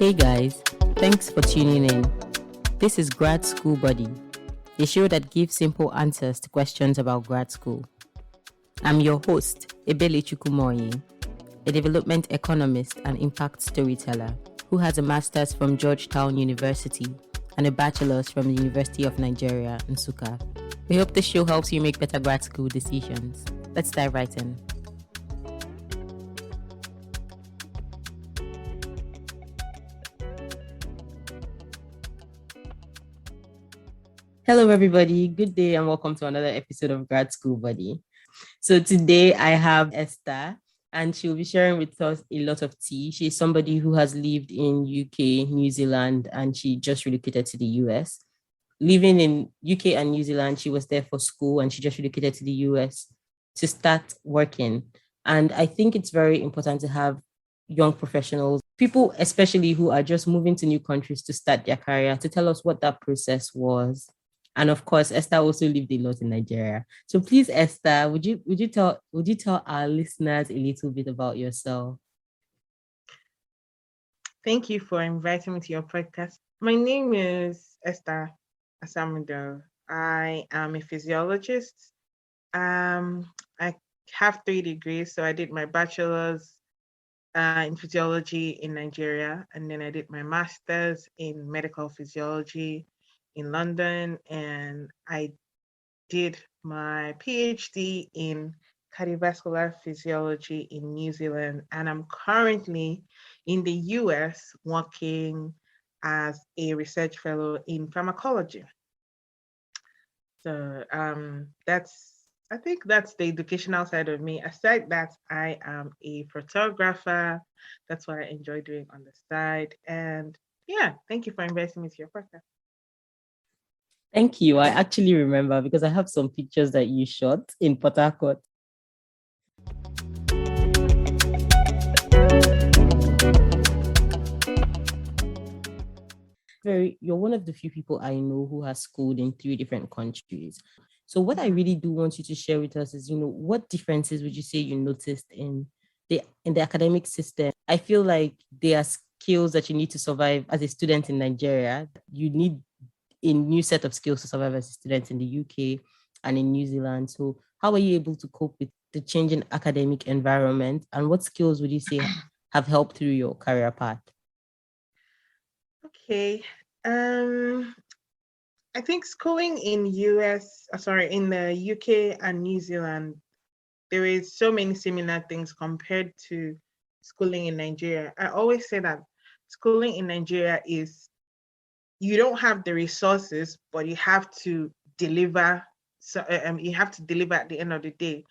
Hey guys, thanks for tuning in. This is Grad School Buddy, a show that gives simple answers to questions about grad school. I'm your host, Ebele Chukwumoyi, a development economist and impact storyteller who has a master's from Georgetown University and a bachelor's from the University of Nigeria, Nsukka. We hope this show helps you make better grad school decisions. Let's dive right in. Hello, everybody. Good day and welcome to another episode of Grad School Buddy. So today I have Esther and she'll be sharing with us a lot of tea. She's somebody who has lived in UK, New Zealand, and she just relocated to the US. Living in UK and New Zealand, she was there for school and she just relocated to the US to start working. And I think it's very important to have young professionals, people especially who are just moving to new countries to start their career, to tell us what that process was. And of course, Esther also lived a lot in Nigeria. So please, Esther, would you tell our listeners a little bit about yourself? Thank you for inviting me to your podcast. My name is Esther Asamudo. I am a physiologist. I have 3 degrees. So I did my bachelor's in physiology in Nigeria, and then I did my master's in medical physiology in London, and I did my PhD in cardiovascular physiology in New Zealand, and I'm currently in the US working as a research fellow in pharmacology. So I think that's the educational side of me. Aside that, I am a photographer. That's what I enjoy doing on the side. And yeah, thank you for inviting me to your podcast. Thank you. I actually remember because I have some pictures that you shot in Port Harcourt. You're one of the few people I know who has schooled in 3 different countries. So what I really do want you to share with us is, what differences would you say you noticed in the academic system? I feel like there are skills that you need to survive as a student in Nigeria. You need a new set of skills to survive as a student in the UK and in New Zealand. So how are you able to cope with the changing academic environment? And what skills would you say have helped through your career path? Okay. I think schooling in in the UK and New Zealand, there is so many similar things compared to schooling in Nigeria. I always say that schooling in Nigeria is, you don't have the resources, but you have to deliver. So you have to deliver at the end of the day.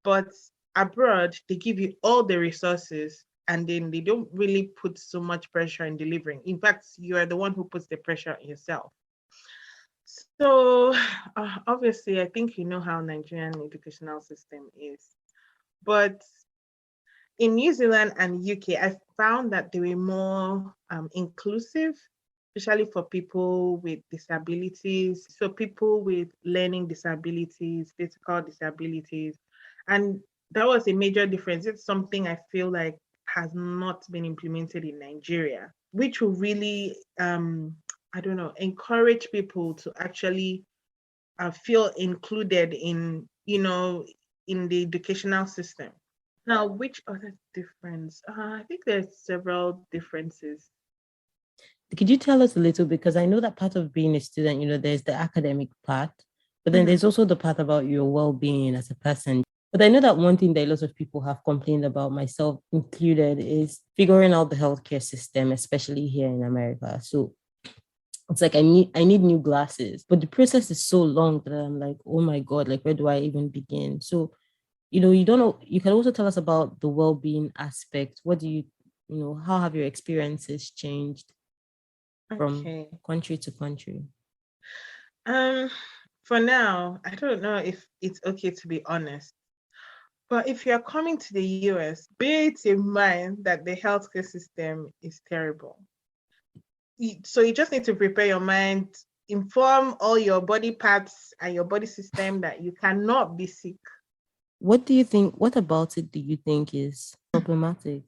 But abroad, they give you all the resources, and then they don't really put so much pressure in delivering. In fact, you are the one who puts the pressure on yourself. So obviously, I think you know how Nigerian educational system is. But in New Zealand and UK, I found that they were more inclusive, especially for people with disabilities. So people with learning disabilities, physical disabilities. And that was a major difference. It's something I feel like has not been implemented in Nigeria, which will really, encourage people to actually feel included in the educational system. Now, which other difference? I think there's several differences. Could you tell us a little bit? Because I know that part of being a student, there's the academic part, but then there's also the part about your well-being as a person. But I know that one thing that a lot of people have complained about, myself included, is figuring out the healthcare system, especially here in America. So it's like I need new glasses, but the process is so long that I'm like, oh my God, like where do I even begin? So, you don't know. You can also tell us about the well-being aspect. What do how have your experiences changed from country to country? For now, I don't know if it's okay to be honest. But if you're coming to the US, bear it in mind that the healthcare system is terrible. So you just need to prepare your mind, inform all your body parts and your body system that you cannot be sick. What do you think? What about it do you think is problematic?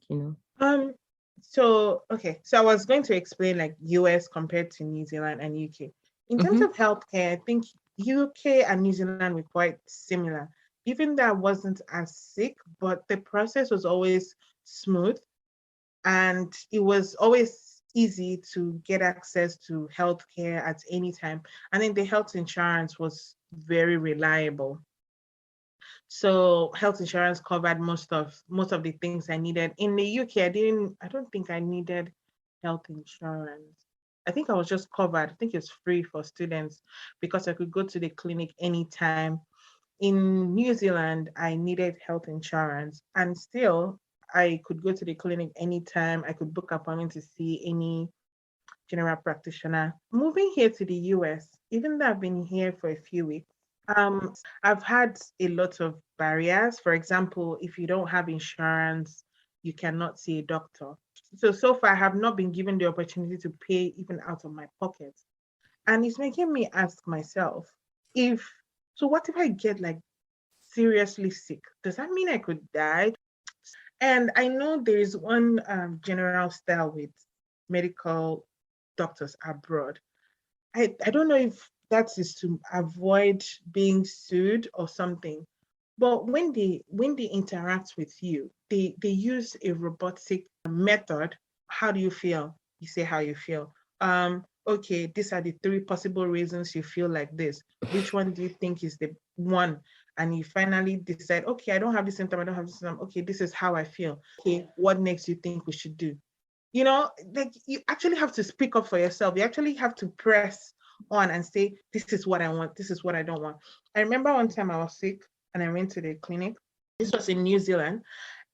So, okay. So I was going to explain like US compared to New Zealand and UK. In terms Mm-hmm. of healthcare, I think UK and New Zealand were quite similar. Even though I wasn't as sick, but the process was always smooth and it was always easy to get access to healthcare at any time. And then the health insurance was very reliable. So health insurance covered most of the things I needed. In the UK, I don't think I needed health insurance. I think I was just covered. I think it's free for students because I could go to the clinic anytime. In New Zealand, I needed health insurance and still I could go to the clinic anytime. I could book appointment to see any general practitioner. Moving here to the US, even though I've been here for a few weeks, um, I've had a lot of barriers. For example, if you don't have insurance, you cannot see a doctor. So far, I have not been given the opportunity to pay even out of my pocket. And it's making me ask myself, if so, what if I get like seriously sick? Does that mean I could die? And I know there is one general style with medical doctors abroad. I don't know if that is to avoid being sued or something. But when they interact with you, they use a robotic method. How do you feel? You say how you feel. Okay, these are the three possible reasons you feel like this. Which one do you think is the one? And you finally decide, okay, I don't have this symptom, I don't have this symptom. Okay, this is how I feel. Okay, what next do you think we should do? Like you actually have to speak up for yourself. You actually have to press on and say, this is what I want, this is what I don't want. I remember one time I was sick and I went to the clinic. This was in New Zealand.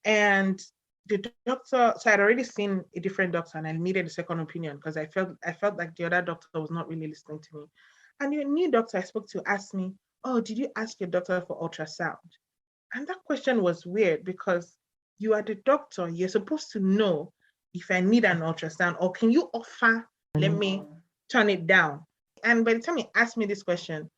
And the doctor, so I'd already seen a different doctor and I needed a second opinion because I felt like the other doctor was not really listening to me. And the new doctor I spoke to asked me, oh, did you ask your doctor for ultrasound? And that question was weird because you are the doctor. You're supposed to know if I need an ultrasound or can you offer, let me turn it down. And by the time he asked me this question,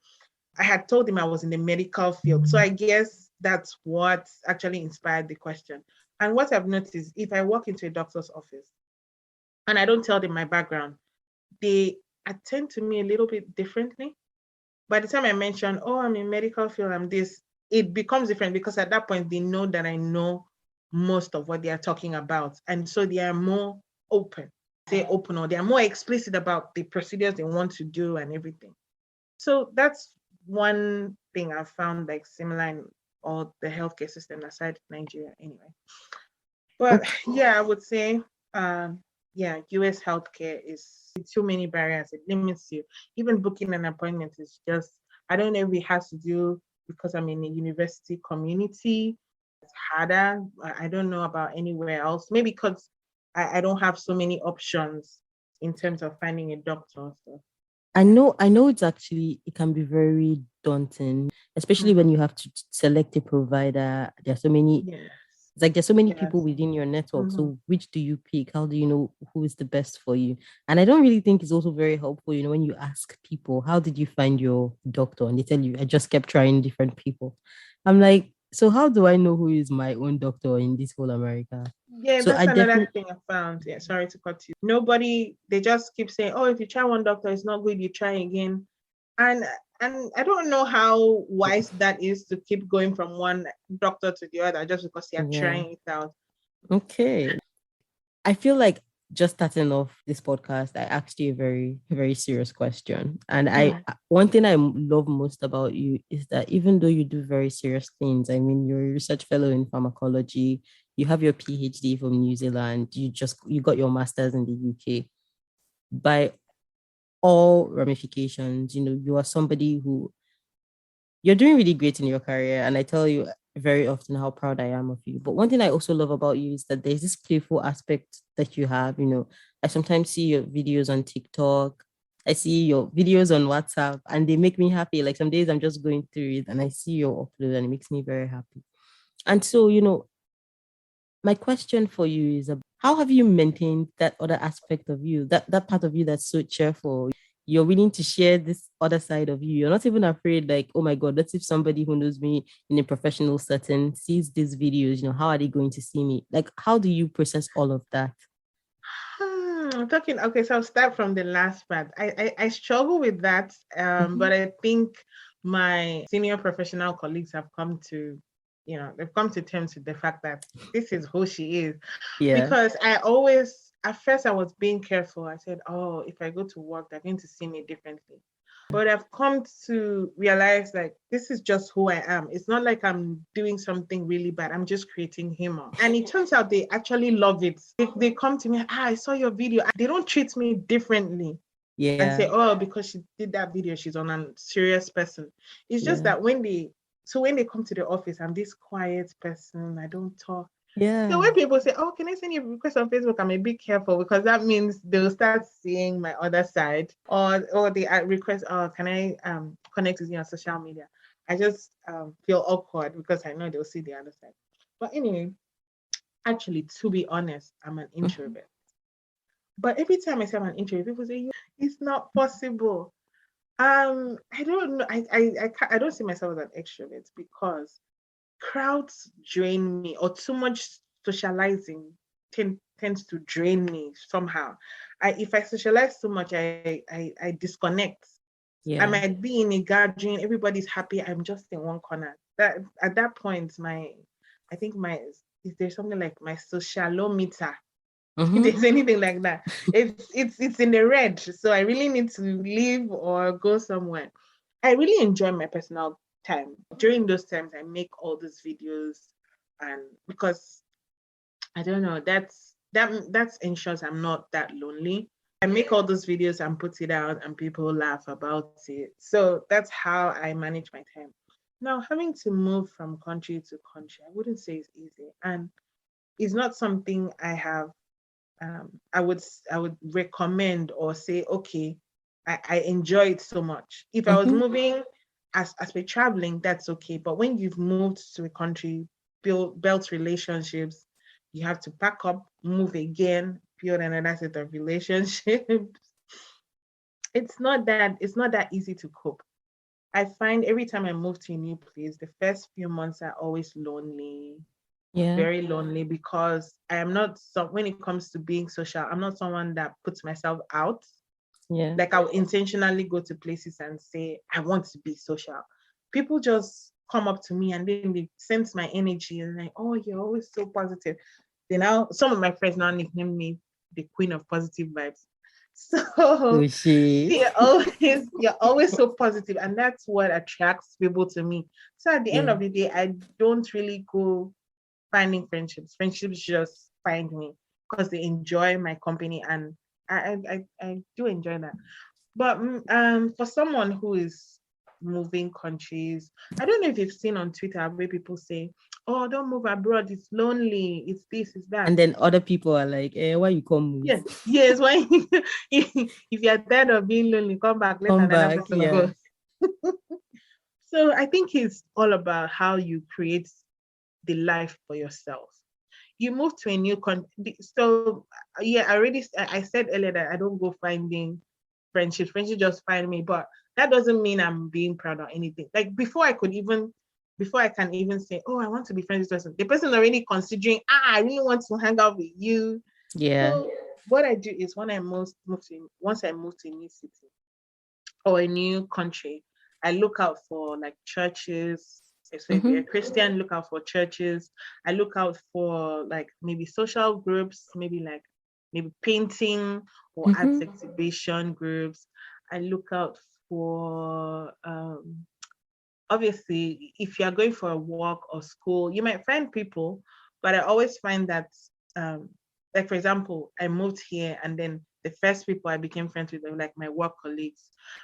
I had told him I was in the medical field. So I guess that's what actually inspired the question. And what I've noticed, if I walk into a doctor's office and I don't tell them my background, they attend to me a little bit differently. By the time I mention, oh, I'm in medical field, I'm this, it becomes different because at that point they know that I know most of what they are talking about. And so they are more open, say open, or they are more explicit about the procedures they want to do and everything. So that's one thing I've found like similar in all the healthcare system aside Nigeria anyway. But Okay. yeah, I would say yeah, US healthcare is too many barriers. It limits you. Even booking an appointment is just, I don't know if it has to do because I'm in a university community. It's harder. I don't know about anywhere else. Maybe because I don't have so many options in terms of finding a doctor. So I know it can be very daunting, especially when you mm-hmm. have to select a provider. There are so many, Yes. it's like there's so many people Yes. within your network. Mm-hmm. So which do you pick? How do you know who is the best for you? And I don't really think it's also very helpful, when you ask people, how did you find your doctor? And they tell you, I just kept trying different people. I'm like, so how do I know who is my own doctor in this whole America? Yeah, So that's I another definitely thing I found. Yeah, sorry to cut you. Nobody, they just keep saying, "Oh, if you try one doctor, it's not good. You try again," and and I don't know how wise that is to keep going from one doctor to the other just because you're yeah. trying it out. Okay. I feel like just starting off this podcast, I asked you a very, very serious question. And Mm. one thing I love most about you is that even though you do very serious things, I mean, you're a research fellow in pharmacology, you have your PhD from New Zealand, you got your master's in the UK. By all ramifications, you are somebody who you're doing really great in your career. And I tell you very often how proud I am of you. But one thing I also love about you is that there's this playful aspect that you have. I sometimes see your videos on TikTok. I see your videos on WhatsApp and they make me happy. Like some days I'm just going through it and I see your upload and it makes me very happy. And so, my question for you is how have you maintained that other aspect of you, that part of you that's so cheerful? You're willing to share this other side of you. You're not even afraid, like, oh my God, let's if somebody who knows me in a professional setting sees these videos, how are they going to see me? Like, how do you process all of that? I'm talking. Okay, so I'll start from the last part. I struggle with that, but I think my senior professional colleagues have come to, they've come to terms with the fact that this is who she is. Yeah. Because I always, at first, I was being careful. I said, "Oh, if I go to work, they're going to see me differently." But I've come to realize like this is just who I am. It's not like I'm doing something really bad. I'm just creating humor. And it turns out they actually love it. They come to me, I saw your video. They don't treat me differently and say, Yeah. oh, because she did that video, she's on a serious person. It's just Yeah. that when they come to the office, I'm this quiet person. I don't talk. So Yeah. when people say, "Oh, can I send you a request on Facebook?" I'm a bit careful because that means they'll start seeing my other side, or they request, "Oh, can I connect with you on social media?" I just feel awkward because I know they'll see the other side. But anyway, actually, to be honest, I'm an introvert. But every time I say I'm an introvert, people say, "It's not possible." I don't know. I don't see myself as an extrovert because crowds drain me, or too much socializing tends to drain me somehow. If I socialize too much, I disconnect. I Yeah. might be in a gathering, everybody's happy, I'm just in one corner. That at that point, I think is there something like my socialometer? If there's anything like that, it's in the red. So I really need to leave or go somewhere. I really enjoy my personal time. During those times, I make all these videos, and because I don't know, that ensures I'm not that lonely. I make all those videos and put it out, and people laugh about it. So that's how I manage my time. Now, having to move from country to country, I wouldn't say it's easy, and it's not something I would recommend or say, okay, I enjoy it so much. If I was moving as we're traveling, that's okay. But when you've moved to a country, built relationships, you have to pack up, move again, build another set of relationships. It's not that easy to cope. I find every time I move to a new place, the first few months are always lonely, Yeah. very lonely, because I am not when it comes to being social, I'm not someone that puts myself out. Yeah. Like I'll intentionally go to places and say, I want to be social. People just come up to me and then they sense my energy and like, oh, you're always so positive. Then now some of my friends now nickname me the queen of positive vibes. So Sushi. you're always so positive, and that's what attracts people to me. So at the end Yeah. of the day, I don't really go finding friendships. Friendships just find me because they enjoy my company, and I do enjoy that. But for someone who is moving countries, I don't know if you've seen on Twitter where people say, "Oh, don't move abroad. It's lonely. It's this. It's that." And then other people are like, why you come move? Yes, yes. When if you're tired of being lonely, come back. Let Come another back. person Yeah. go. So I think it's all about how you create the life for yourself. You move to a new country. So yeah, I said earlier that I don't go finding friendships. Friendships just find me, but that doesn't mean I'm being proud or anything. Like before I can even say, oh, I want to be friends with this person, the person already considering, I really want to hang out with you. Yeah. So what I do is when once I move to a new city or a new country, I look out for like churches. So if you're a Christian, look out for churches. I look out for like maybe social groups, maybe painting or arts exhibition groups. I look out for obviously if you're going for a walk or school, you might find people, but I always find that um like for example, I moved here and then the first people I became friends with were like my work colleagues.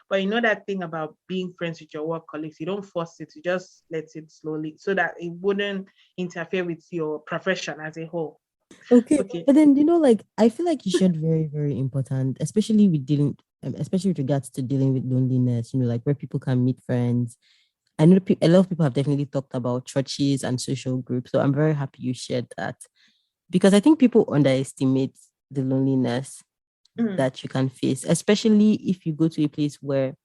But you know that thing about being friends with your work colleagues, you don't force it, you just let it slowly so that it wouldn't interfere with your profession as a whole. Okay. Okay. But then, like, I feel like you shared very, very important, especially with especially with regards to dealing with loneliness, like where people can meet friends. I know a lot of people have definitely talked about churches and social groups. So I'm very happy you shared that because I think people underestimate the loneliness Mm, that you can face, especially if you go to a place where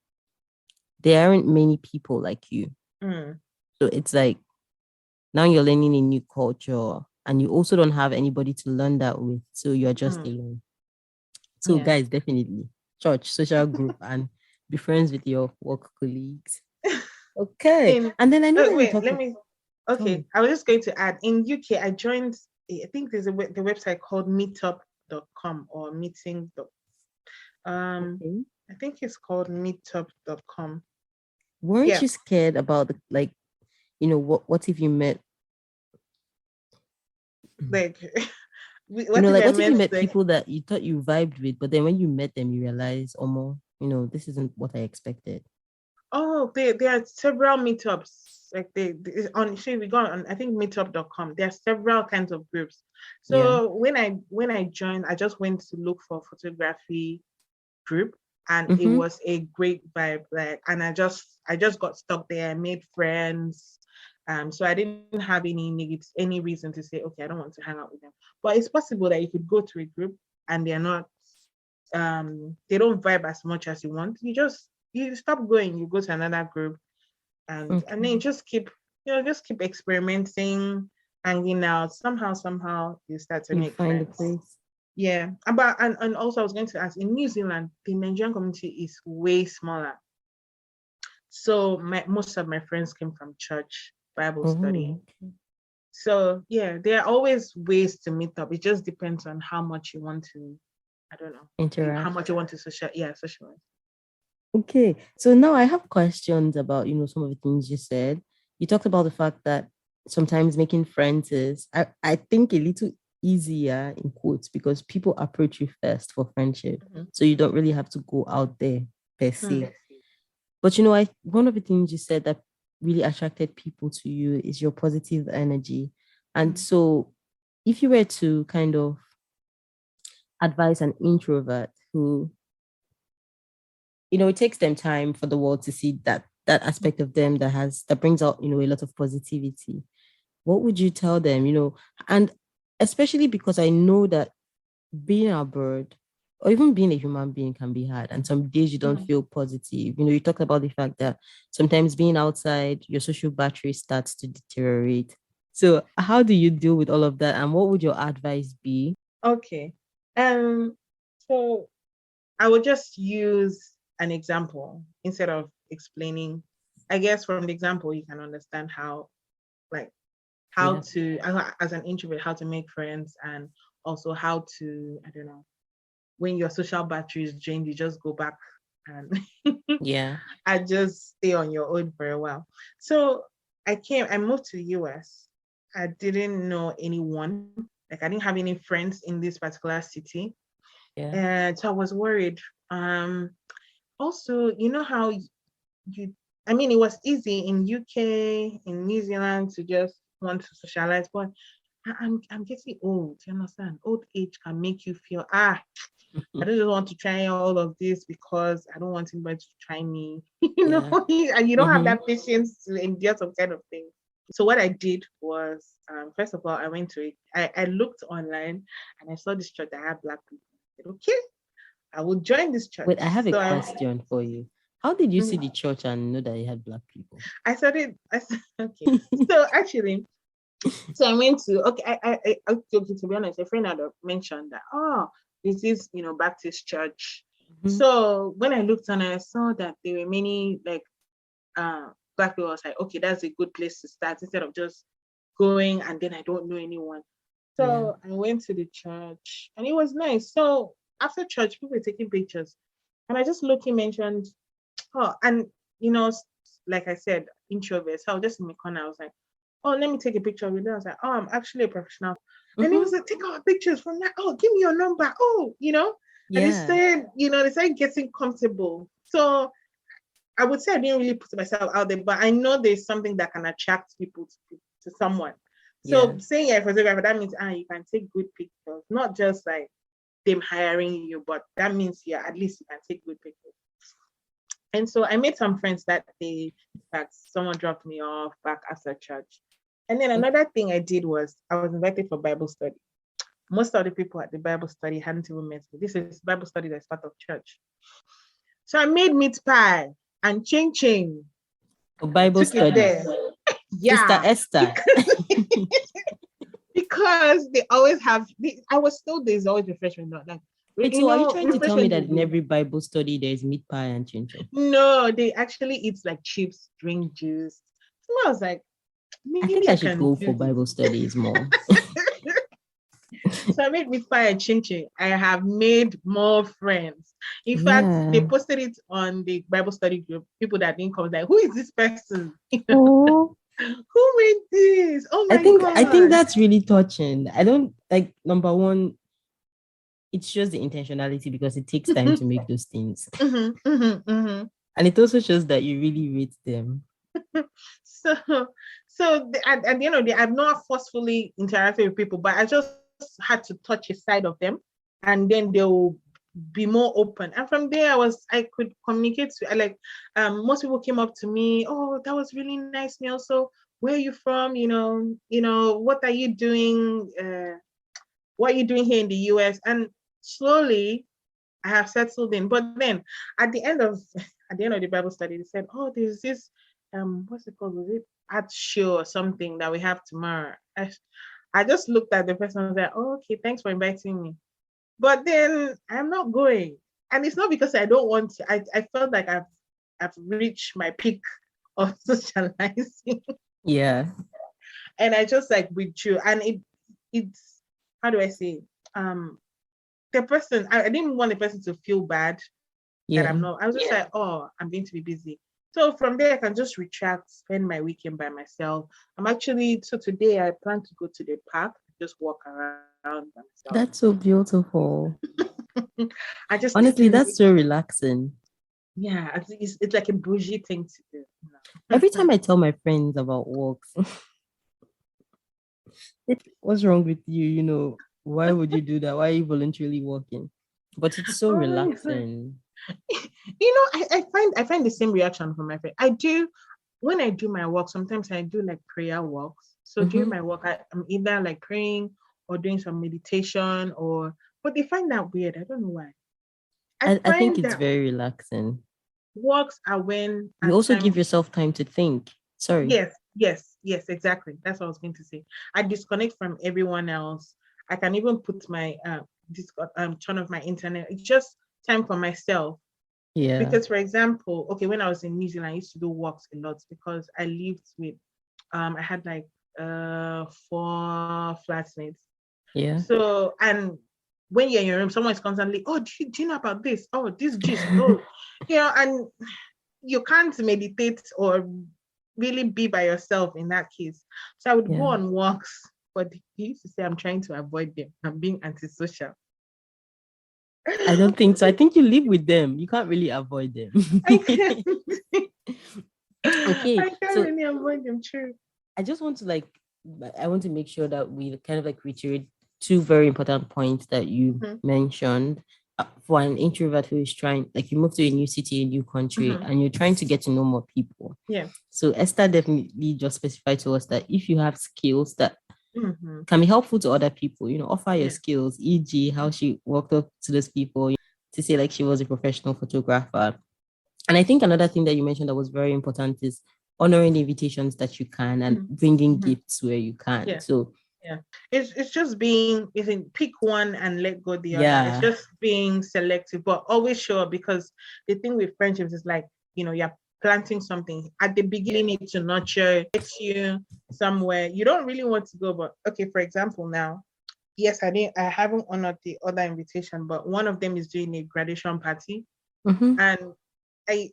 there aren't many people like you. mm, So it's like now you're learning a new culture and you also don't have anybody to learn that with. So you're just mm. alone. So Yeah. guys, definitely church, social group, and be friends with your work colleagues. Okay. In And then I know oh, that you wait, talked let about, me. tell Okay, me. I was just going to add. In UK, I joined. I think there's the website called Meetup.com or Meeting. Um, Okay. I think it's called Meetup.com. Weren't Yeah, you scared about the, like, what if you met, like what if like I what if you met met like people that you thought you vibed with, but then when you met them, you realize, oh more, this isn't what I expected. oh there are several meetups like they on sure we go on I think meetup.com. There are several kinds of groups. Yeah. So when I joined, I just went to look for photography group, and it Mm-hmm. was a great vibe, like, and I just got stuck there. I made friends, so I didn't have any reason to say, okay, I don't want to hang out with them. But it's possible that you could go to a group and they're not they don't vibe as much as you want. You stop going, you go to another group, and then Okay. you just keep experimenting, hanging out. Somehow you start to You make find a friends. place. Yeah, and also I was going to ask, in New Zealand, the Nigerian community is way smaller. So most of my friends came from church, Bible Oh, study. okay. So yeah, there are always ways to meet up. It just depends on how much you want to, I don't know, how Interact. much you want to socialize. Okay. So now I have questions about, some of the things you said. You talked about the fact that sometimes making friends is, I think, a little easier in quotes because people approach you first for friendship. Mhm. So you don't really have to go out there per Hmm. se. But one of the things you said that really attracted people to you is your positive energy. And Hmm. so if you were to kind of advise an introvert who, it takes them time for the world to see that aspect of them that brings out, a lot of positivity. What would you tell them? And especially because I know that being abroad or even being a human being can be hard. And some days you don't Hmm. feel positive. You talk about the fact that sometimes being outside, your social battery starts to deteriorate. So how do you deal with all of that? And what would your advice be? Okay. Um. So I would just use an example instead of explaining. I guess from the example you can understand like how Yeah. to as an introvert, how to make friends, and also how to, I don't know, when your social battery is drained, you just go back and Yeah. and just stay on your own for a while. So I moved to the US. I didn't know anyone. Like, I didn't have any friends in this particular city. Yeah. And so I was worried. Also, you know how you I mean, it was easy in UK, in New Zealand, to just want to socialize, but I'm getting old. You understand? Old age can make you feel, I don't just want to try all of this because I don't want anybody to try me. Yeah. And you don't have Mm-hmm. that patience to endure some kind of thing. So what I did was, first of all, I went to it. I looked online and I saw this church that had black people. I said, okay, I will join this church. Wait, I have a So question for you. How did you see mhm. the church and know that it had black people? I started. Okay. So actually, so I went to, okay, okay, to be honest, a friend had mentioned that, oh, this is, Baptist church. Mhm. So when I looked and I saw that there were many, like, uh, black people, I was like, okay, that's a good place to start instead of just going and then I don't know anyone. Yeah. So I went to the church and it was nice. So after church, people were taking pictures. And I just looked, he mentioned, oh, and, you know, like I said, introvert. So I was just in the corner. I was like, oh, let me take a picture of you. Then I was like, oh, I'm actually a professional. And he Mm-hmm. was like, take our pictures from that. Oh, give me your number. Oh, And Yeah. they started getting comfortable. So I would say I didn't really put myself out there, but I know there's something that can attract people to someone. Yeah. So saying you're a photographer, that means you can take good pictures, not just like them hiring you, but that means at least you can take good pictures. And so I made some friends that day. That someone dropped me off back after church. And then Okay. another thing I did was I was invited for Bible study. Most of the people at the Bible study hadn't even met me. This is Bible study that's part of church. So I made meat pie and ching ching, For and I Bible took it study. there. Sister Yeah, Esther. because they always have. I was told there's always refreshment. Like, Wait, You so are you know, trying to tell me refreshment that is in good. every Bible study there's meat pie and chin chin? No, they actually eat like chips, drink juice. So I was like, I think maybe I I should can go do for this. Bible studies more. So I made meat pie and chin chin. I have made more friends. In fact, they Yeah. posted it on the Bible study group. People that didn't come, like, who is this person? Oh, Who made this? Oh I my think I think God. that's really touching. I don't like number one, it shows the intentionality because it takes time to make those things. Mhm, mhm, mhm. And it also shows that you really rate them. So, at the end of the day, I've not forcefully interacted with people, but I just had to touch a side of them, and then they'll be more open. And from there, I could communicate to like most people came up to me, oh, that was really nice, meal. So where are you from? What are you doing? What are you doing here in the US? And slowly I have settled in. But then at the end of the Bible study, they said, "Oh, there's this what's it called? Was it art show or something that we have tomorrow?" I just looked at the person and was like, "Oh, okay, thanks for inviting me." But then I'm not going, and it's not because I don't want to. I felt like I've reached my peak of socializing, Yeah. and I just like withdrew. And it's how do I say? The person I didn't want the person to feel bad that I'm Yeah. not. I was just like, oh, I'm going to be busy. So from there, I can just retract, spend my weekend by myself. So today I plan to go to the park, just walk around by myself. That's so beautiful. I just Honestly, taking that's it. so relaxing. Yeah, it's like a bougie thing to do. Every time I tell my friends about walks, what's wrong with you? Why would you do that? Why are you voluntarily walking? But it's so Oh my God. relaxing. I find the same reaction from my friend. I do when I do my walk, sometimes I do like prayer walks. So during Mhm. my walk, I'm either like praying or doing some meditation but they find that weird. I don't know why. I I think find it's that very relaxing. walks are when You at also give times, yourself time to think. Sorry. yes, exactly. That's what I was going to say. I disconnect from everyone else. I can even put my turn off my internet. It's just time for myself. Yeah. Because for example, okay, when I was in New Zealand, I used to do walks a lot because I lived with I had like 4 flatmates. Yeah. So and when you're in your room, someone is constantly, oh, do you know about this? Oh, this gist. Oh, and you can't meditate or really be by yourself in that case. So I would go Yeah. on walks, but he used to say I'm trying to avoid them. I'm being antisocial. I don't think so. I think you live with them. You can't really avoid them. I can't Okay. I can't So really avoid them, true. I just want to I want to make sure that we kind of like reiterate two very important points that you Mhm, mentioned. For an introvert who is trying, like you move to a new city, a new country, mhm. and you're trying to get to know more people. Yeah. So Esther definitely just specified to us that if you have skills that Mhm. can be helpful to other people, offer your Yeah. skills, e.g., how she walked up to those people to say like she was a professional photographer. And I think another thing that you mentioned that was very important is honoring the invitations that you can and Mhm, bringing mhm. gifts where you can. Yeah. So, Yeah. It's just being isn't pick one and let go the other. It's yeah, just being selective, but always show up because the thing with friendships is like, you're planting something. At the beginning, you need to nurture, get you somewhere. You don't really want to go, but okay, for example, now, yes, I haven't honored the other invitation, but one of them is doing a graduation party. mhm, And I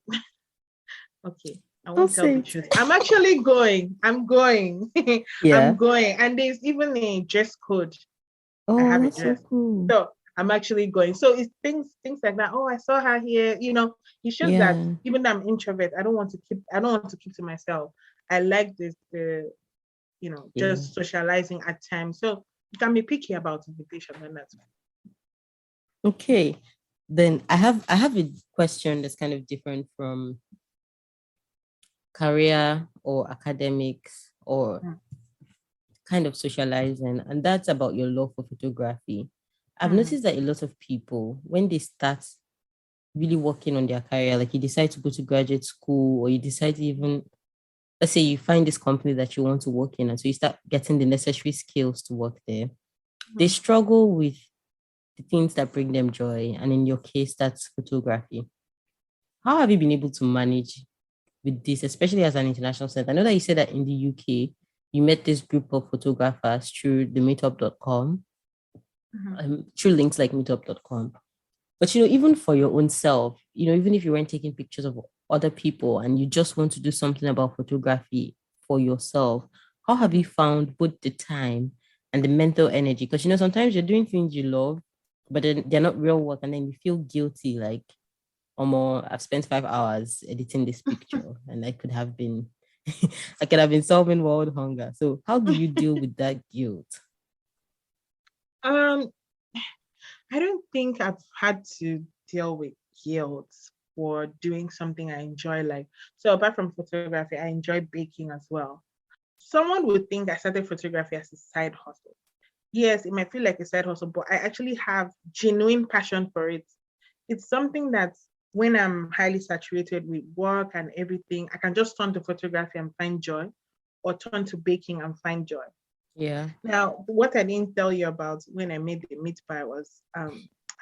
okay, I don't won't tell say the it. truth. I'm actually going. I'm going. I'm Yeah. going. And there's even a dress code. I Oh, have a that's so dress. cool. So I'm actually going. So it's things like that. Oh, I saw her here. It shows that Yeah. even though I'm introvert, I don't want to keep to myself. I like this the Yeah. just socializing at times. So you can be picky about invitation, and that's fine. Okay. Then I have a question that's kind of different from career or academics or Mm, kind of socializing, and that's about your love for photography. I've mm, noticed that a lot of people, when they start really working on their career, like you decide to go to graduate school or you decide to even, let's say you find this company that you want to work in, and so you start getting the necessary skills to work there, they mm, struggle with the things that bring them joy. And in your case, that's photography. How have you been able to manage with this, especially as an international student? I know that you said that in the UK, you met this group of photographers through the meetup.com, through links like meetup.com. But, even for your own self, even if you weren't taking pictures of other people and you just want to do something about photography for yourself, how have you found both the time and the mental energy? Because, sometimes you're doing things you love, but then they're not real work. And then you feel guilty, like, I've spent 5 hours editing this picture and I could have been, I could have been solving world hunger. So how do you deal with that guilt? Um, I don't think I've had to deal with guilt for doing something I enjoy. So apart from photography, I enjoy baking as well. Someone would think I started photography as a side hustle. Yes, it might feel like a side hustle, but I actually have genuine passion for it. It's something that when I'm highly saturated with work and everything, I can just turn to photography and find joy, or turn to baking and find joy. Yeah. Now, what I didn't tell you about when I made the meat pie was I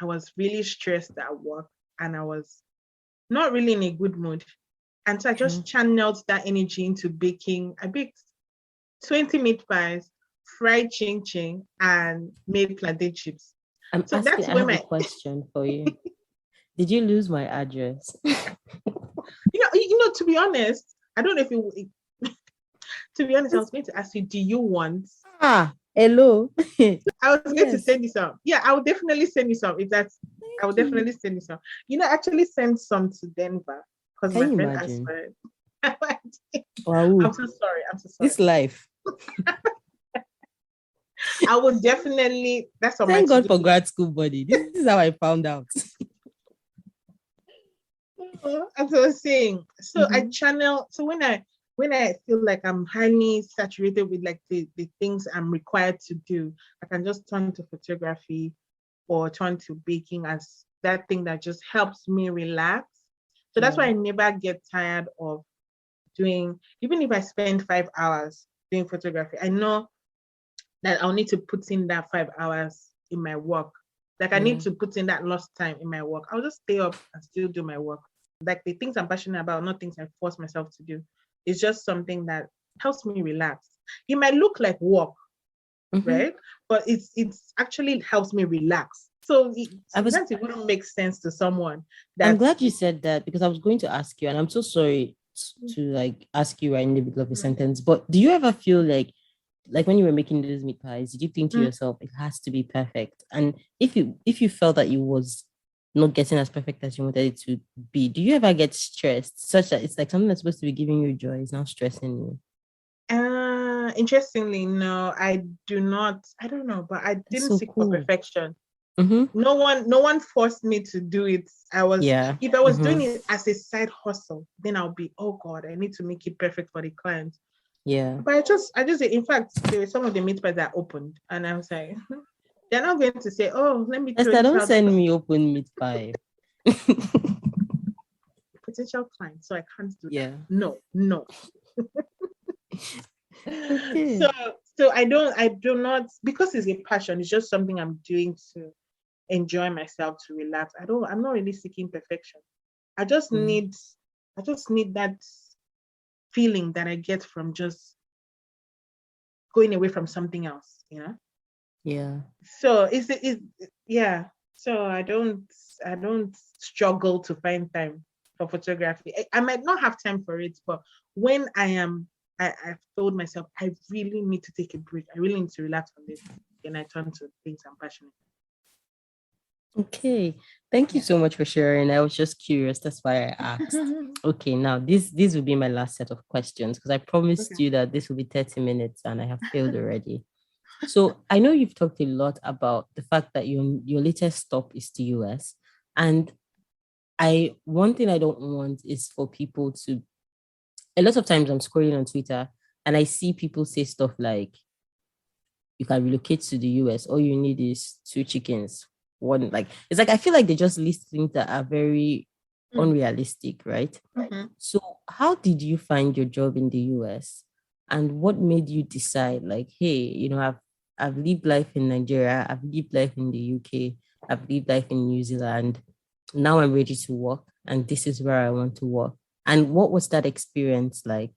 was really stressed at work and I was not really in a good mood. And so I just channeled that energy into baking. I baked 20 meat pies, fried ching ching, and made plantain chips. I have a question for you. Did you lose my address? To be honest, I don't know if you. To be honest, I was going to ask you, do you want? Hello. I was going to send you some. Yeah, I will definitely send you some. I will definitely send you some. Actually send some to Denver because my friend asked for it. Wow. I'm so sorry. This life. I will definitely. That's on Thank God for grad school, buddy. This is how I found out. As I was saying, so I channel. So when I feel like I'm highly saturated with like the things I'm required to do, I can just turn to photography or turn to baking as that thing that just helps me relax. So that's why I never get tired of doing, even if I spend 5 hours doing photography, I know that I'll need to put in that 5 hours in my work. Like I need to put in that lost time in my work. I'll just stay up and still do my work. Like the things I'm passionate about, not things I force myself to do. It's just something that helps me relax. It might look like work, right? But it's actually helps me relax. So sometimes it wouldn't make sense to someone. I'm glad you said that because I was going to ask you, and I'm so sorry to like ask you right in the middle of a sentence, but do you ever feel like when you were making those meat pies, did you think to yourself, it has to be perfect? And if you felt that it was not getting as perfect as you wanted it to be, do you ever get stressed such that it's like something that's supposed to be giving you joy is now stressing you? Interestingly, no, I do not. I don't know, but I didn't seek for perfection. No one forced me to do it. If I was doing it as a side hustle, then I'll be, oh God, I need to make it perfect for the client. Yeah. But I just, in fact, there were some of the meat pies that opened, and I was like, they're not going to say, oh, let me throw Esther, don't send me open meat pie. Potential client, so I can't do that. No. Okay. So I do not, because it's a passion, it's just something I'm doing to enjoy myself, to relax. I'm not really seeking perfection. I just need that feeling that I get from just going away from something else, Yeah. So so I don't struggle to find time for photography. I might not have time for it, but when I've told myself I really need to take a break, I really need to relax from this, then I turn to things I'm passionate about. Okay. Thank you so much for sharing. I was just curious. That's why I asked. Okay, now this will be my last set of questions because I promised you that this will be 30 minutes and I have failed already. So I know you've talked a lot about the fact that your latest stop is the US. And one thing I don't want is for people to, a lot of times I'm scrolling on Twitter and I see people say stuff like, you can relocate to the US, all you need is 2 chickens. One, like, it's like I feel like they just list things that are very unrealistic, right? So how did you find your job in the US? And what made you decide, like, hey, I've lived life in Nigeria, I've lived life in the UK. I've lived life in New Zealand. Now I'm ready to work, and this is where I want to work. And what was that experience like?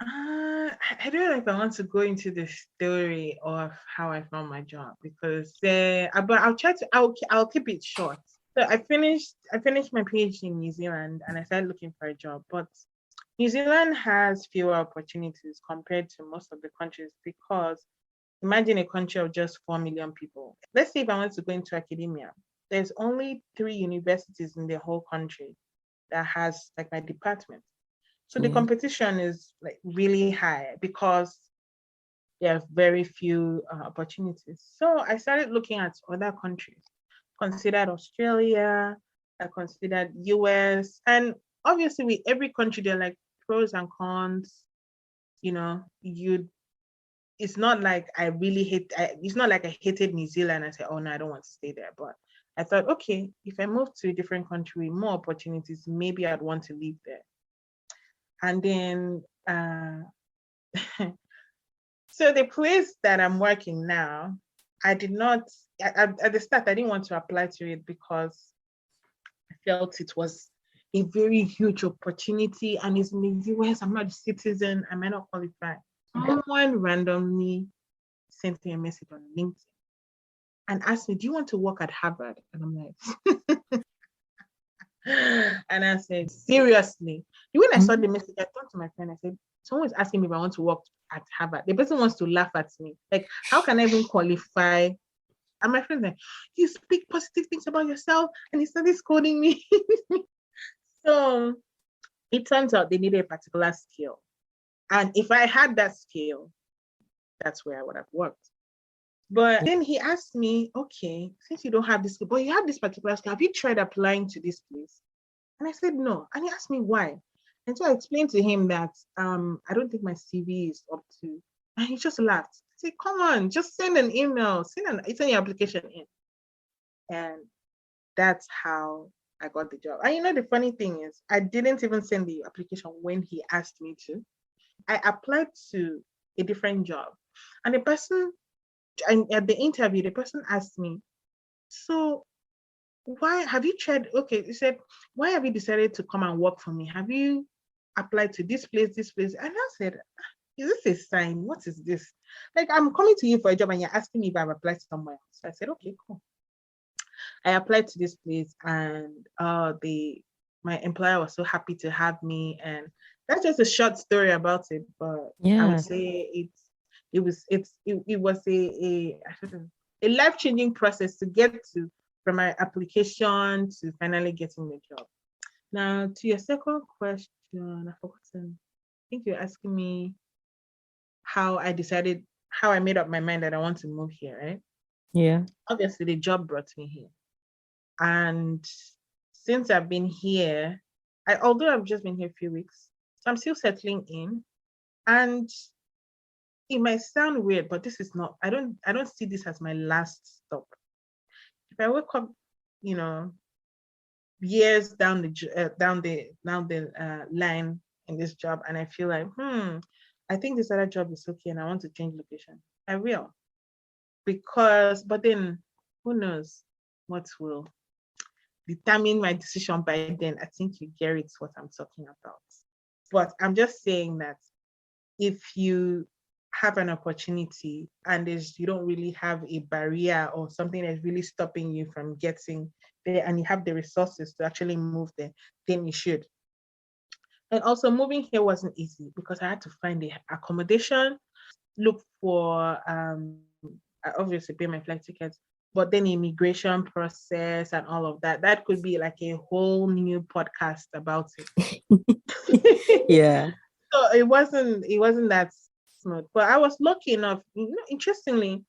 I don't know if I want to go into the story of how I found my job because, but I'll try to. I'll keep it short. So I finished my PhD in New Zealand, and I started looking for a job. But New Zealand has fewer opportunities compared to most of the countries because imagine a country of just 4 million people. Let's say if I want to go into academia, there's only 3 universities in the whole country that has like my department. So the Yeah. competition is like really high because there are very few opportunities. So I started looking at other countries, considered Australia, I considered US, and obviously with every country there are like pros and cons. You know, you it's not like I really it's not like I hated New Zealand and I said, oh no, I don't want to stay there. But I thought, okay, if I move to a different country, more opportunities, maybe I'd want to live there. And then so the place that I'm working now, I did not at the start I didn't want to apply to it because I felt it was a very huge opportunity and it's in the US. I'm not a citizen, I might not qualify. Someone randomly sent me a message on LinkedIn and asked me, do you want to work at Harvard? And I'm like, and I said, seriously? When I saw the message, I turned to my friend, I said, someone is asking me if I want to work at Harvard. The person wants to laugh at me. Like, how can I even qualify? And my friend's like, you speak positive things about yourself, and he started scolding me. So it turns out they needed a particular skill. And if I had that skill, that's where I would have worked. But then he asked me, okay, since you don't have this skill, but you have this particular skill, have you tried applying to this place? And I said, no. And he asked me why. And so I explained to him that I don't think my CV is up to, and he just laughed. I said, come on, just send an email, send your application in. And that's how I got the job. And you know, the funny thing is, I didn't even send the application when he asked me to. I applied to a different job. And the person, and at the interview, the person asked me, so why have you tried? Okay, he said, why have you decided to come and work for me? Have you applied to this place, this place? And I said, is this a sign? What is this? Like, I'm coming to you for a job and you're asking me if I've applied somewhere else. So I said, okay, cool. I applied to this place and my employer was so happy to have me. And that's just a short story about it. But I would say it was a life-changing process to get to from my application to finally getting the job. Now, to your second question, I've forgotten. I think you're asking me how I made up my mind that I want to move here, right? Yeah. Obviously, the job brought me here. And since I've been here, although I've just been here a few weeks, so I'm still settling in. And it might sound weird, but this is not, I don't see this as my last stop. If I wake up, years down the line in this job, and I feel like, I think this other job is okay, and I want to change location, I will. But then, who knows what will determine my decision by then. I think you get it what I'm talking about. But I'm just saying that if you have an opportunity and you don't really have a barrier or something that's really stopping you from getting there and you have the resources to actually move there, then you should. And also moving here wasn't easy because I had to find the accommodation, look for, I obviously pay my flight tickets, but then immigration process and all of that. That could be like a whole new podcast about it. Yeah. So it wasn't that smooth. But I was lucky enough, interestingly,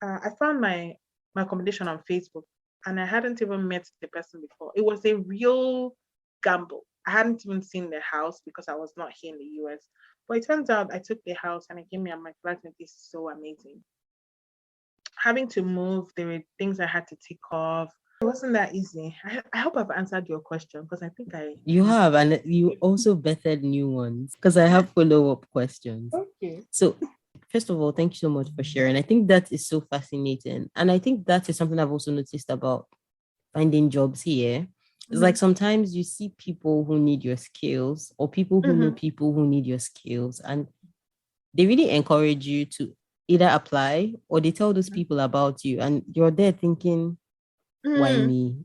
I found my accommodation on Facebook and I hadn't even met the person before. It was a real gamble. I hadn't even seen the house because I was not here in the US. But it turns out I took the house and it gave me and my flatmate is so amazing. Having to move, there were things I had to tick off. It wasn't that easy. I hope I've answered your question because I think you have, and you also vetted new ones because I have follow-up questions. Okay. So First of all, thank you so much for sharing. I think that is so fascinating. And I think that is something I've also noticed about finding jobs here. It's like sometimes you see people who need your skills or people who know people who need your skills, and they really encourage you to either apply or they tell those people about you, and you're there thinking, why me?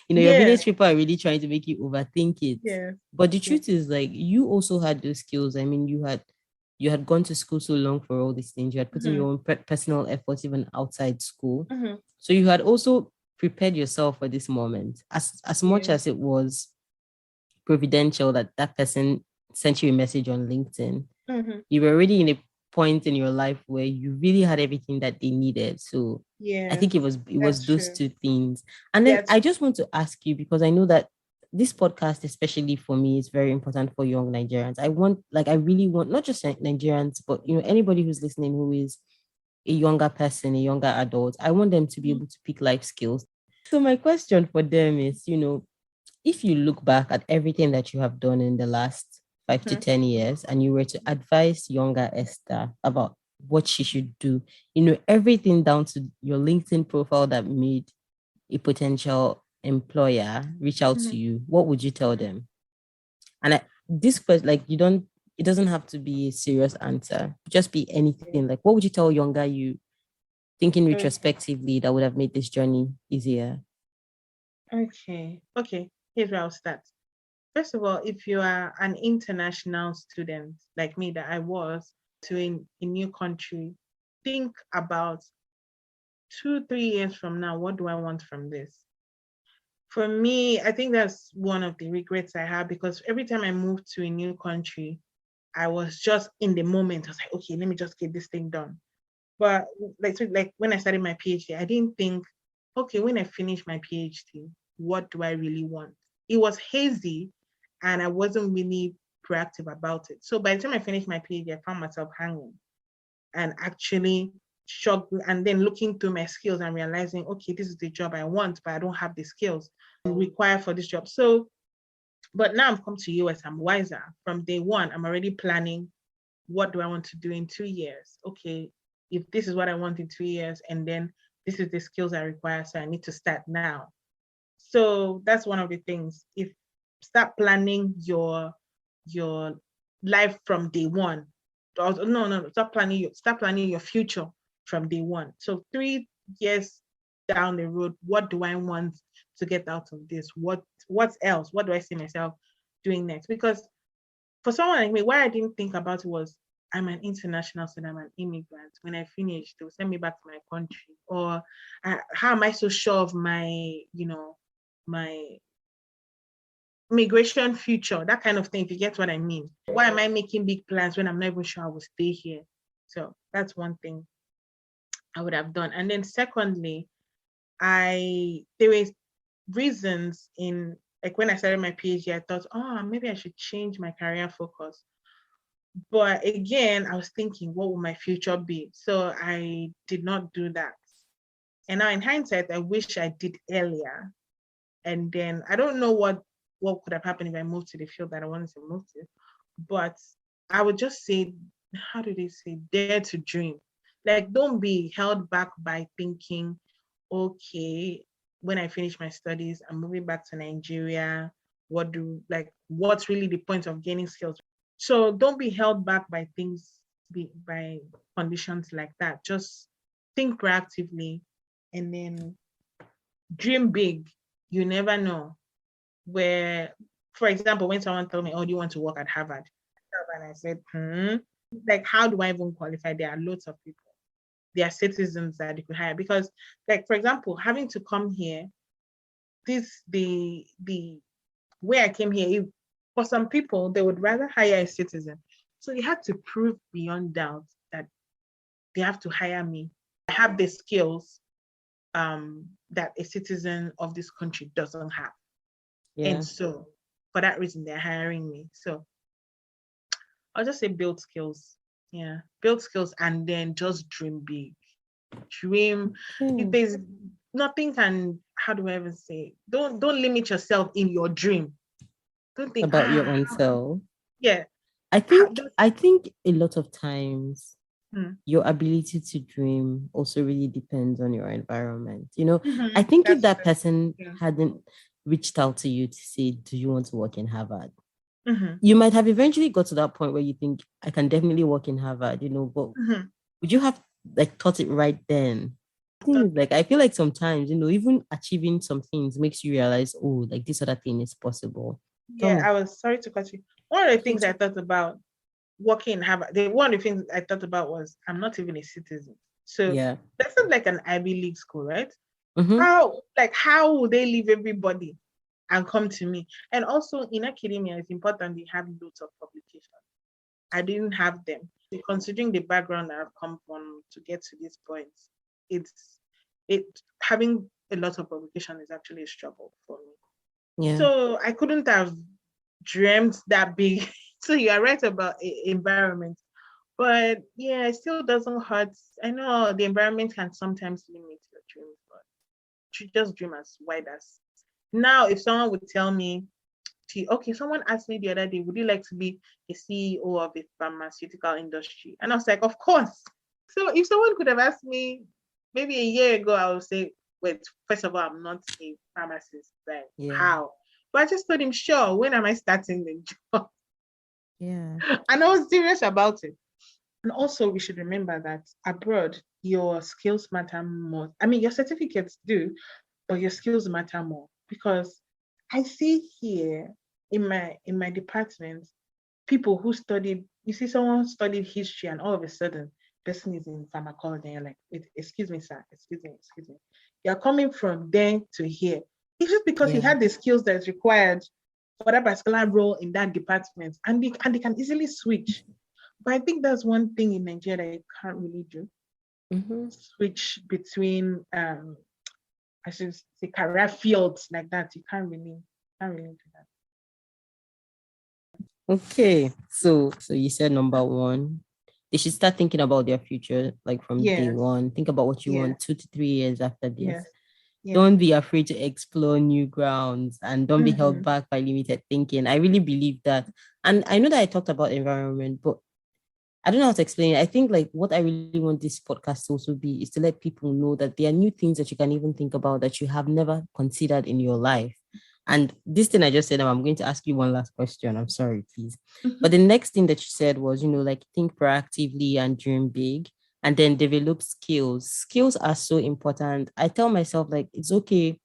Your Yeah, village people are really trying to make you overthink it. yeah, But the yeah. truth is, like, you also had those skills. I mean, you had gone to school so long for all these things. You had put in your own personal efforts even outside school. So you had also prepared yourself for this moment. As much Yeah. as it was providential that that person sent you a message on LinkedIn, you were already in a point in your life where you really had everything that they needed. So I Yeah, think it was that's those true. two things. And then Yeah, I just want to ask you, because I know that this podcast, especially for me, is very important for young Nigerians. I really want not just Nigerians, but anybody who's listening who is a younger person, a younger adult. I want them to be able to pick life skills. So my question for them is, if you look back at everything that you have done in the last 5 to 10 years and you were to advise younger Esther about what she should do, everything down to your LinkedIn profile that made a potential employer reach out to you, what would you tell them? And this question, like, it doesn't have to be a serious answer, just be anything. Like, what would you tell younger you, thinking okay, retrospectively, that would have made this journey easier? okay. Here's where I'll start. First of all, if you are an international student like me, that I was, to a new country, think about 2, 3 years from now, what do I want from this? For me, I think that's one of the regrets I have, because every time I moved to a new country, I was just in the moment. I was like, okay, let me just get this thing done. But like when I started my PhD, I didn't think, okay, when I finish my PhD, what do I really want? It was hazy and I wasn't really proactive about it. So by the time I finished my PhD, I found myself hanging and actually shocked, and then looking through my skills and realizing, okay, this is the job I want, but I don't have the skills required for this job. So, but now I've come to US, I'm wiser. From day one, I'm already planning, what do I want to do in 2 years? Okay, if this is what I want in 2 years, and then this is the skills I require, so I need to start now. So that's one of the things. If start planning your life from day one. No, start planning your future from day one. So 3 years down the road, what do I want to get out of this? What else? What do I see myself doing next? Because for someone like me, what I didn't think about was, I'm an international student, I'm an immigrant. When I finish, they'll send me back to my country. Or how am I so sure of my immigration future, that kind of thing, if you get what I mean. Why am I making big plans when I'm not even sure I will stay here? So that's one thing I would have done. And then secondly, there is reasons in, like, when I started my PhD, I thought, oh, maybe I should change my career focus. But again, I was thinking, what will my future be? So I did not do that. And now in hindsight, I wish I did earlier. And then I don't know what could have happened if I moved to the field that I wanted to move to. But I would just say, how do they say, dare to dream. Like, don't be held back by thinking, okay, when I finish my studies, I'm moving back to Nigeria. What's really the point of gaining skills? So don't be held back by by conditions like that. Just think proactively and then dream big. You never know where, for example, when someone told me, oh, do you want to work at Harvard? And I said, like, how do I even qualify? There are loads of people. There are citizens that they could hire. Because, like, for example, having to come here, the way I came here, for some people, they would rather hire a citizen. So you had to prove beyond doubt that they have to hire me. I have the skills that a citizen of this country doesn't have. Yeah. And so for that reason, they're hiring me. So I'll just say build skills. Yeah, build skills and then just dream big. Dream. If there's nothing can, how do I even say? Don't limit yourself in your dream. Don't think About your own self. yeah. I think a lot of times your ability to dream also really depends on your environment. I Mm-hmm. think if That's that true. person Yeah. hadn't reached out to you to say, do you want to work in Harvard? Mm-hmm. You might have eventually got to that point where you think, I can definitely work in Harvard, but Mm-hmm. would you have like thought it right then? Thought Things like I feel like sometimes, even achieving some things makes you realize, oh, like this other thing is possible. Yeah, Tomo. I was sorry to cut you. One of the things I thought about working in Harvard, one of the things I thought about was I'm not even a citizen. So Yeah. that's not like an Ivy League school, right? Mm-hmm. How would they leave everybody and come to me? And also in academia, it's important they have loads of publications. I didn't have them. Considering the background I've come from to get to this point, it's it having a lot of publication is actually a struggle for me. Yeah. So I couldn't have dreamt that big. So you are right about environment. But yeah, it still doesn't hurt. I know the environment can sometimes limit your dreams, but you should just dream as wide as. Now, if someone would tell me, okay, someone asked me the other day, would you like to be a CEO of a pharmaceutical industry? And I was like, of course. So if someone could have asked me maybe a year ago, I would say, wait, first of all, I'm not a pharmacist. Like, Yeah. how? But I just told him, sure, when am I starting the job? Yeah. And I was serious about it. And also, we should remember that abroad, your skills matter more. I mean, your certificates do, but your skills matter more because I see here in my department people who studied. You see, someone studied history, and all of a sudden, person is in pharmacology. And you're like, wait, excuse me, sir, excuse me. You're coming from there to here. It's just because he Yeah. had the skills that's required for that particular role in that department, and they can easily switch. But I think that's one thing in Nigeria that you can't really do. Mm-hmm. Switch between I should say career fields like that. You can't really do that. Okay. So you said number one, they should start thinking about their future, like from day Yes, one. Think about what you yes, want 2 to 3 years after this. yes, yes. Don't be afraid to explore new grounds and don't be held Mm-hmm. back by limited thinking. I really believe that. And I know that I talked about environment, but I don't know how to explain it. I think like what I really want this podcast to also be is to let people know that there are new things that you can even think about that you have never considered in your life. And this thing I just said, I'm going to ask you one last question. I'm sorry, please. But Mm-hmm. the next thing that you said was, like think proactively and dream big and then develop skills. Skills are so important. I tell myself like it's okay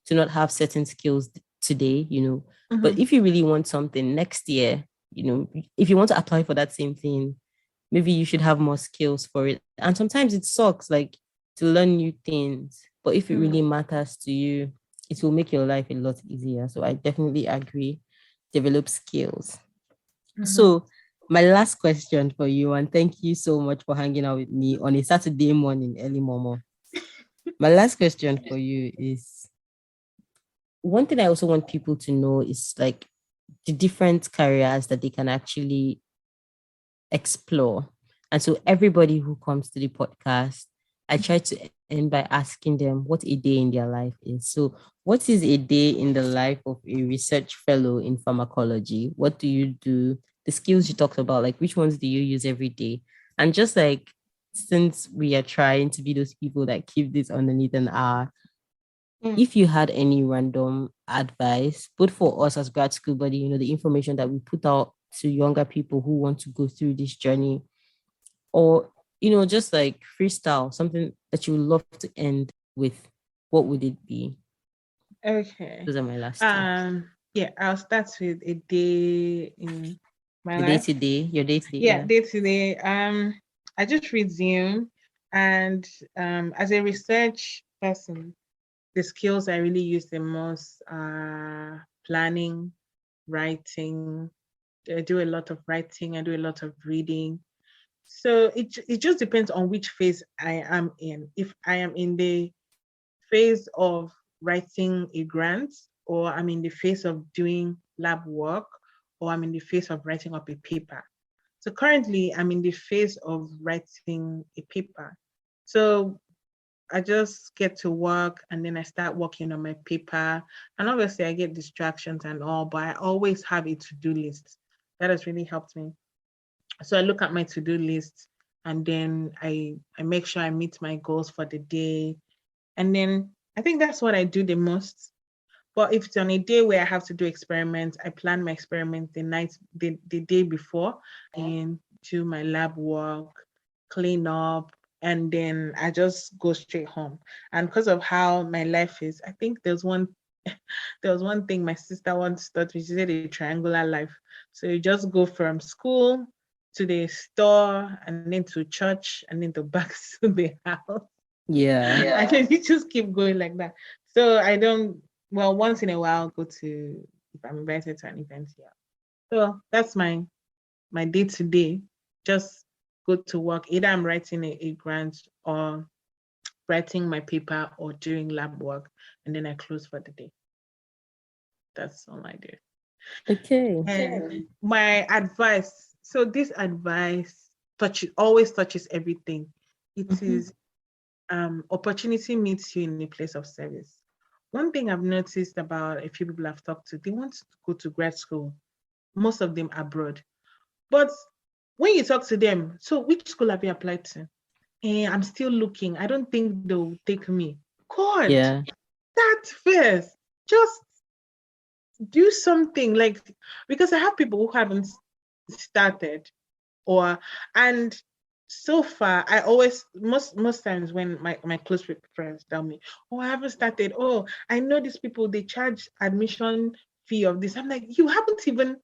to not have certain skills today, but Mm-hmm. if you really want something next year, if you want to apply for that same thing, maybe you should have more skills for it. And sometimes it sucks, like to learn new things. But if it really matters to you, it will make your life a lot easier. So I definitely agree. Develop skills. Mm-hmm. So my last question for you, and thank you so much for hanging out with me on a Saturday morning, early Momo. My last question for you is one thing I also want people to know is like the different careers that they can actually explore. And so everybody who comes to the podcast, I try to end by asking them what a day in their life is. So what is a day in the life of a research fellow in pharmacology? What do you do? The skills you talked about, like which ones do you use every day? And just like since we are trying to be those people that keep this underneath an hour, if you had any random advice, both for us as grad school, but the information that we put out to younger people who want to go through this journey, or just like freestyle, something that you would love to end with, what would it be? Okay. Those are my last two. Yeah, I'll start with a day in my The day life. to day, your day to day, Yeah, yeah. day to day. I just resume, and as a research person, the skills I really use the most are planning, writing. I do a lot of writing. I do a lot of reading. So it just depends on which phase I am in. If I am in the phase of writing a grant, or I'm in the phase of doing lab work, or I'm in the phase of writing up a paper. So currently, I'm in the phase of writing a paper. So I just get to work and then I start working on my paper. And obviously, I get distractions and all, but I always have a to do list. That has really helped me. So I look at my to do list and then I make sure I meet my goals for the day. And then I think that's what I do the most. But if it's on a day where I have to do experiments, I plan my experiment the day before and do my lab work, clean up, and then I just go straight home. And because of how my life is, I think there was one thing my sister once taught me. She said a triangular life. So you just go from school to the store and then to church and then to back to the house. Yeah. And then you just keep going like that. So I don't, well, once in a while go to, if I'm invited to an event here. So that's my day to day. Just go to work. Either I'm writing a grant or writing my paper or doing lab work, and then I close for the day. That's all I do. Okay. And my advice, so this advice always touches everything. It is opportunity meets you in a place of service. One thing I've noticed about a few people I've talked to, they want to go to grad school, most of them abroad. But when you talk to them, so which school have you applied to? I'm still looking. I don't think they'll take me. God, Yeah. that first. Just do something like, because I have people who haven't started and so far I always most times when my close friends tell me, oh, I haven't started, oh, I know these people, they charge admission fee of this. I'm like, you haven't even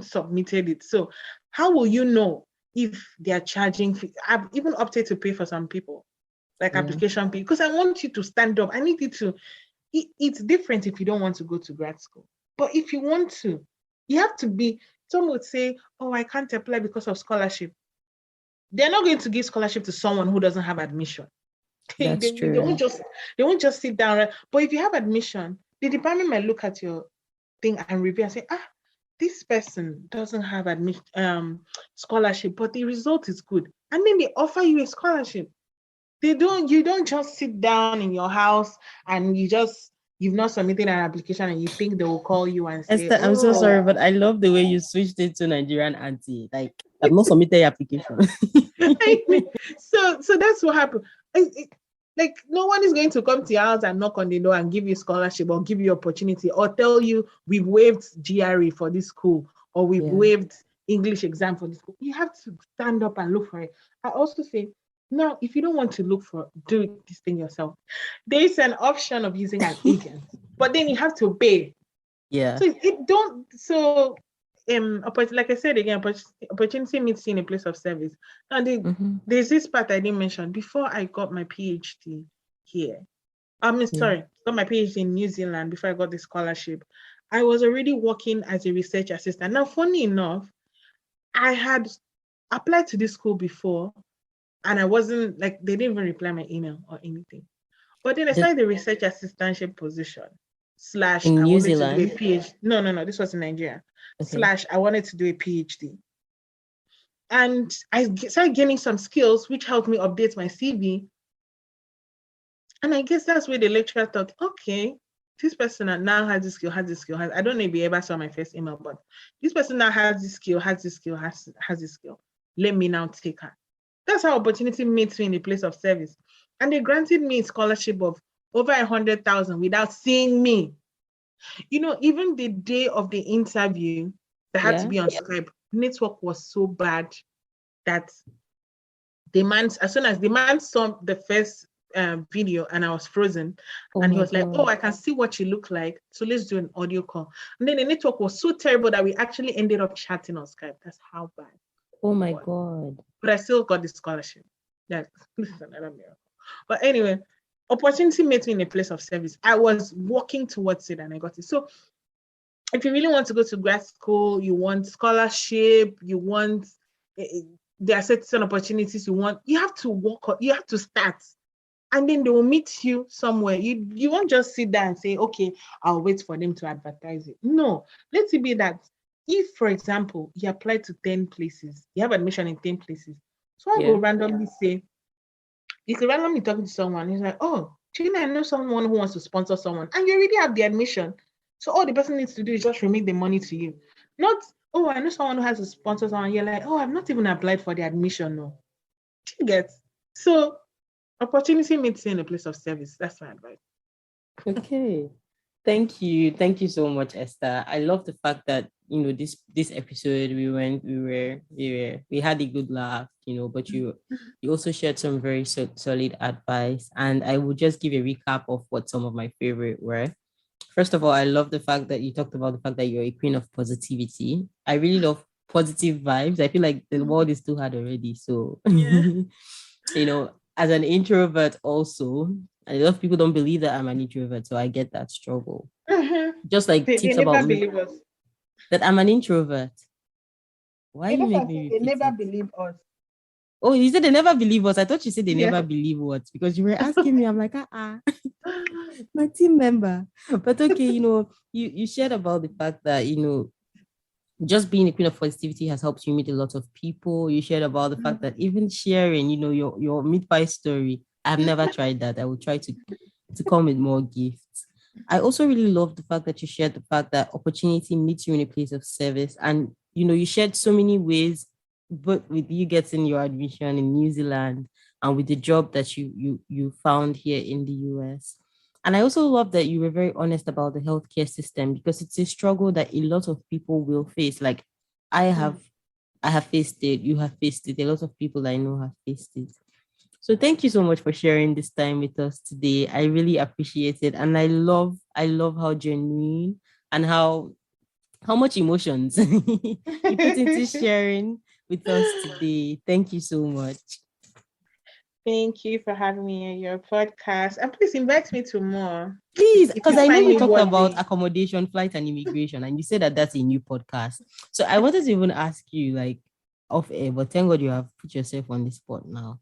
submitted it, so how will you know if they are charging fee? I've even opted to pay for some people like application fee because I want you to stand up. I need you to it's different if you don't want to go to grad school. But if you want to, you have to be, some would say, oh, I can't apply because of scholarship. They're not going to give scholarship to someone who doesn't have admission. That's They true. won't just sit down. But if you have admission, the department might look at your thing and review and say, this person doesn't have admission scholarship, but the result is good. And then they offer you a scholarship. You don't just sit down in your house and you've not submitted an application and you think they will call you and say, Esther, I'm so sorry, but I love the way you switched it to Nigerian auntie. Like, I've not submitted your application. so that's what happened. Like, no one is going to come to your house and knock on the door and give you scholarship or give you opportunity or tell you we've waived GRE for this school or we've waived English exam for this school. You have to stand up and look for it. I also say, now, if you don't want to do this thing yourself, there is an option of using an agent, but then you have to pay. Yeah. Like I said again, opportunity meets you in a place of service. And there's this part I didn't mention. Before I got my PhD here, got my PhD in New Zealand before I got the scholarship, I was already working as a research assistant. Now, funny enough, I had applied to this school before, and I wasn't like, they didn't even reply my email or anything. But then I started the research assistantship position. / In I New wanted to do a Zealand? PhD. No, this was in Nigeria. Okay. / I wanted to do a PhD. And I started gaining some skills, which helped me update my CV. And I guess that's where the lecturer thought, okay, this person now has this skill, I don't know if you ever saw my first email, but this person now has this skill, has this skill. Let me now take her. That's how opportunity meets me in the place of service. And they granted me a scholarship of over 100,000 without seeing me. Even the day of the interview, they had to be on Skype. Network was so bad that as soon as the man saw the first video and I was frozen, and he was like, oh, I can see what you look like, so let's do an audio call. And then the network was so terrible that we actually ended up chatting on Skype. That's how bad. Oh my God. But I still got the scholarship. This is another miracle. But anyway, opportunity met me in a place of service. I was walking towards it and I got it. So if you really want to go to grad school, you want scholarship, you want there are certain opportunities you have to walk, you have to start. And then they will meet you somewhere. You won't just sit there and say, okay, I'll wait for them to advertise it. No, let it be that if, for example, you apply to 10 places, you have admission in 10 places, someone will randomly say, you can randomly talking to someone, he's like, oh, Gina, I know someone who wants to sponsor someone, and you already have the admission. So all the person needs to do is just remit the money to you. Not oh, I know someone who has to sponsor someone. You're like, oh, I've not even applied for the admission. No. You get. So opportunity meets you in a place of service. That's my advice. Okay. Thank you. Thank you so much, Esther. I love the fact that, this episode we had a good laugh, but you also shared some very solid advice. And I will just give a recap of what some of my favorite were. First of all, I love the fact that you talked about the fact that you're a queen of positivity. I really love positive vibes. I feel like the world is too hard already. So, Yeah. as an introvert also, a lot of people don't believe that I'm an introvert. So I get that struggle. Just like They tips never about me believe us. that I'm an introvert. Why you That's make what I me said. They repeat never it? believe us. Oh, you said they never believe us. I thought you said they Yeah. never believe what? Because you were asking me. I'm like, my team member. But okay, you shared about the fact that, just being a queen of positivity has helped you meet a lot of people. You shared about the fact that even sharing, your meat pie story. I've never tried that. I will try to come with more gifts. I also really love the fact that you shared the fact that opportunity meets you in a place of service. And you shared so many ways, but with you getting your admission in New Zealand and with the job that you found here in the US. And I also love that you were very honest about the healthcare system because it's a struggle that a lot of people will face. Like I have faced it, you have faced it, a lot of people I know have faced it. So thank you so much for sharing this time with us today. I really appreciate it. And I love how genuine and how much emotions you put into sharing with us today. Thank you so much. Thank you for having me on your podcast. And please invite me to more. Please, If because you I know find you me talked about worthy. accommodation, flight, and immigration, and you said that that's a new podcast. So I wanted to even ask you, like, off air, but thank God you have put yourself on the spot now.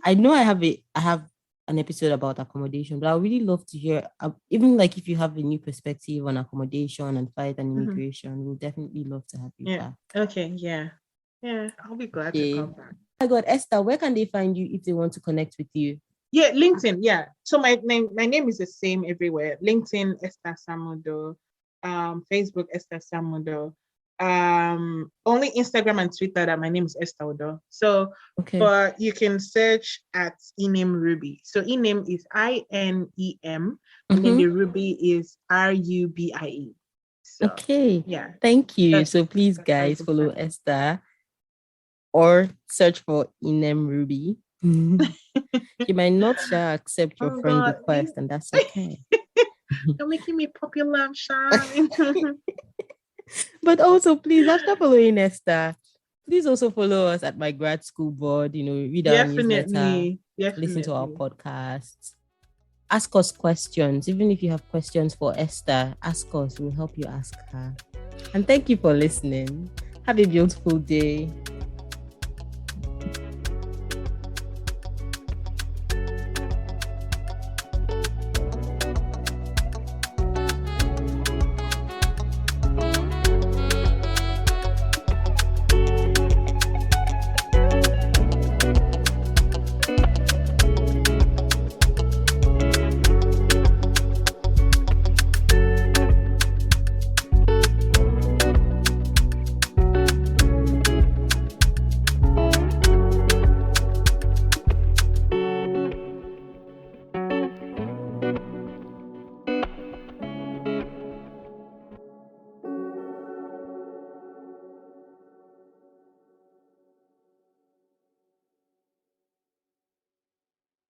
I know I have an episode about accommodation, but I would really love to hear, even like if you have a new perspective on accommodation and flight and immigration, we'll definitely love to have you Yeah. back. Okay. Yeah. Yeah. I'll be glad to Okay. come back. Oh my God, Esther, where can they find you if they want to connect with you? Yeah, LinkedIn. Yeah. So my name is the same everywhere. LinkedIn, Esther Asamudo. Facebook, Esther Asamudo. Only Instagram and Twitter that my name is Esther Odo. So, Okay. but you can search at Enem Ruby. So Enem is INEM, and then the Ruby is RUBIE. So Okay. yeah, Thank you. that's So please, that's how you guys, can follow find me. Esther or search for Inem Ruby. She might not accept your Oh friend God, request, and that's okay. you're making me popular, I'm shy. But also, please, after following Esther, please also follow us at my grad school board. Read our newsletter, Definitely, listen to our definitely. podcasts, ask us questions. Even if you have questions for Esther, ask us. We'll help you ask her. And thank you for listening. Have a beautiful day.